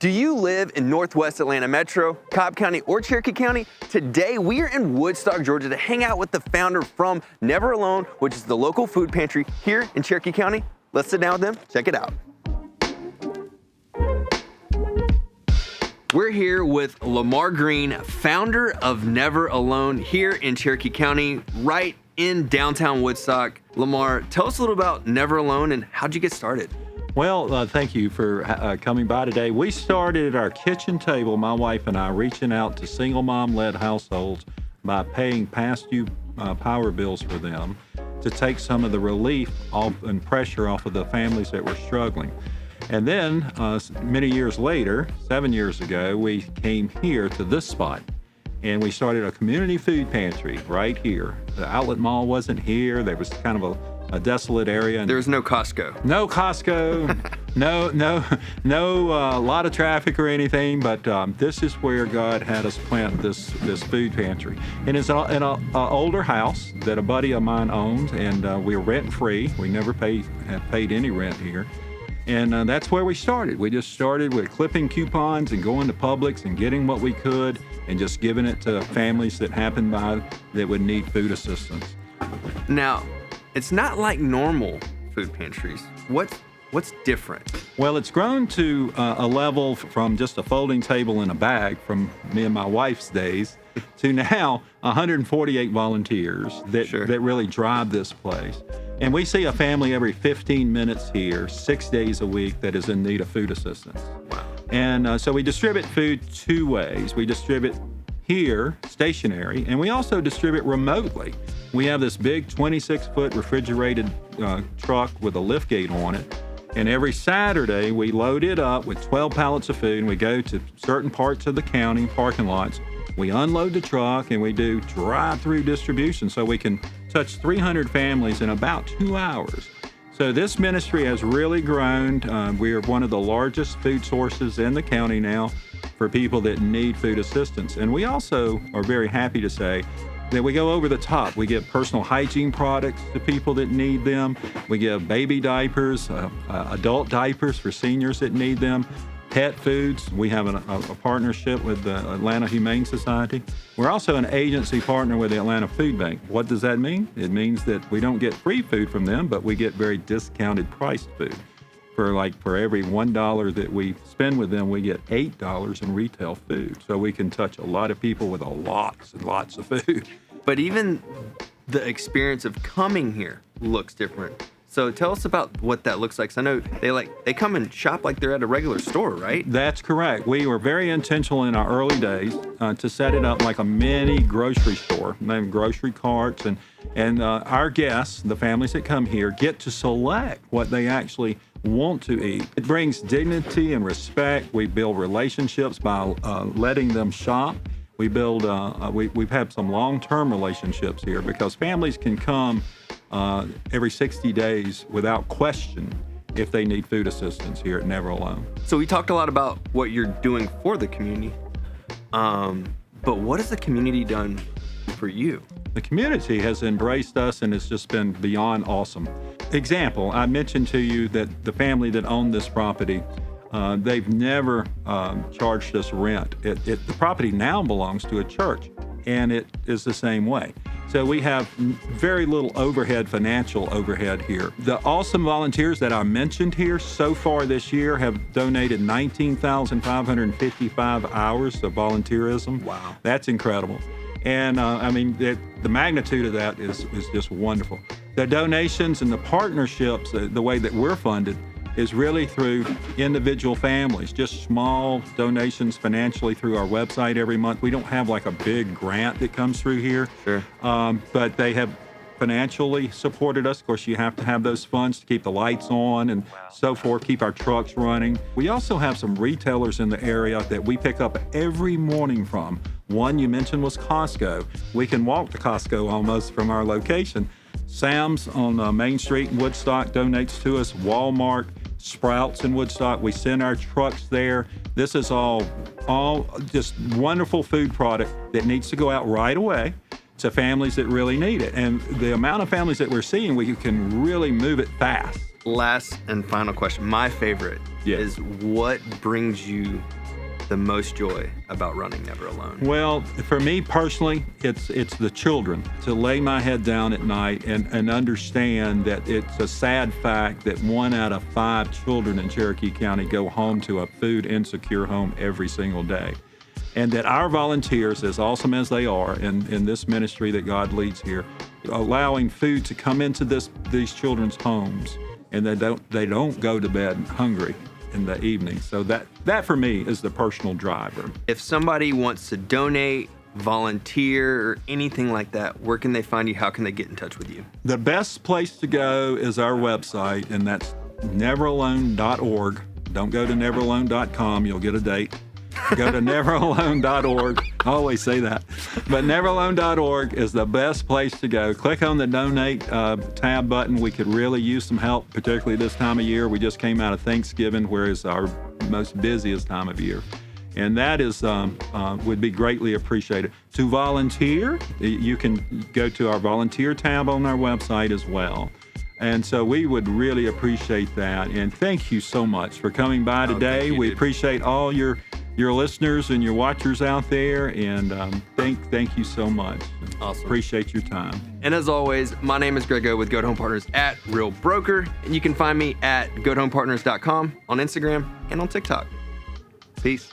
Do you live in Northwest Atlanta Metro, Cobb County, or Cherokee County? Today, we are in Woodstock, Georgia to hang out with the founder from Never Alone, which is the local food pantry here in Cherokee County. Let's sit down with them, check it out. We're here with Lamar Green, founder of Never Alone here in Cherokee County, right in downtown Woodstock. Lamar, tell us a little about Never Alone and how'd you get started? Well, thank you for coming by today. We started at our kitchen table, my wife and I, reaching out to single mom-led households by paying past due power bills for them to take some of the relief off and pressure off of the families that were struggling. And then many years later, 7 years ago, we came here to this spot and we started a community food pantry right here. The outlet mall wasn't here. There was kind of a desolate area. And there was no Costco. No Costco, no lot of traffic or anything, but this is where God had us plant this food pantry. And it's in an older house that a buddy of mine owns, and we're rent-free. We never have paid any rent here. And that's where we started. We just started with clipping coupons and going to Publix and getting what we could and just giving it to families that happened by that would need food assistance. Now, it's not like normal food pantries. What's different? Well, it's grown to a level from just a folding table and a bag from me and my wife's days to now 148 volunteers that really drive this place. And we see a family every 15 minutes here, 6 days a week, that is in need of food assistance. Wow. And so we distribute food two ways. We distribute here, stationary, and we also distribute remotely. We have this big 26-foot refrigerated truck with a lift gate on it. And every Saturday, we load it up with 12 pallets of food, and we go to certain parts of the county, parking lots. We unload the truck, and we do drive-through distribution so we can touch 300 families in about 2 hours. So this ministry has really grown. We are one of the largest food sources in the county now for people that need food assistance. And we also are very happy to say that we go over the top. We give personal hygiene products to people that need them. We give baby diapers, adult diapers for seniors that need them, pet foods. We have a partnership with the Atlanta Humane Society. We're also an agency partner with the Atlanta Food Bank. What does that mean? It means that we don't get free food from them, but we get very discounted priced food. For every $1 that we spend with them, we get $8 in retail food. So we can touch a lot of people with lots and lots of food. But even the experience of coming here looks different. So tell us about what that looks like. 'Cause I know they come and shop like they're at a regular store, right? That's correct. We were very intentional in our early days to set it up like a mini grocery store, named grocery carts, and our guests, the families that come here, get to select what they actually want to eat. It brings dignity and respect. We build relationships by letting them shop. We build. We've had some long-term relationships here because families can come every 60 days without question if they need food assistance here at Never Alone. So we talked a lot about what you're doing for the community, but what has the community done for you? The community has embraced us and it's just been beyond awesome. Example, I mentioned to you that the family that owned this property, they've never charged us rent. The property now belongs to a church, and it is the same way. So we have very little financial overhead here. The awesome volunteers that I mentioned here so far this year have donated 19,555 hours of volunteerism. Wow. That's incredible. And the magnitude of that is just wonderful. The donations and the partnerships, the way that we're funded, is really through individual families, just small donations financially through our website every month. We don't have like a big grant that comes through here, but they have financially supported us. Of course, you have to have those funds to keep the lights on and so forth, keep our trucks running. We also have some retailers in the area that we pick up every morning from. One you mentioned was Costco. We can walk to Costco almost from our location. Sam's on Main Street in Woodstock donates to us. Walmart, Sprouts in Woodstock, we send our trucks there. This is all just wonderful food product that needs to go out right away to families that really need it. And the amount of families that we're seeing, we can really move it fast. Last and final question. My favorite is what brings you the most joy about running Never Alone? Well, for me personally, it's the children. To lay my head down at night and understand that it's a sad fact that 1 out of 5 children in Cherokee County go home to a food insecure home every single day. And that our volunteers, as awesome as they are in this ministry that God leads here, allowing food to come into these children's homes, and they don't go to bed hungry in the evening. So that for me is the personal driver. If somebody wants to donate, volunteer, or anything like that, where can they find you? How can they get in touch with you? The best place to go is our website, and that's neveralone.org. Don't go to neveralone.com. You'll get a date. Go to neveralone.org. I always say that. But neveralone.org is the best place to go. Click on the donate tab button. We could really use some help, particularly this time of year. We just came out of Thanksgiving, where it's our most busiest time of year. And that is would be greatly appreciated. To volunteer, you can go to our volunteer tab on our website as well. And so we would really appreciate that. And thank you so much for coming by today. We appreciate all your listeners and your watchers out there, and thank you so much. Awesome. Appreciate your time. And as always, my name is Grego with Goat Home Partners at Real Broker, and you can find me at goathomepartners.com on Instagram and on TikTok. Peace.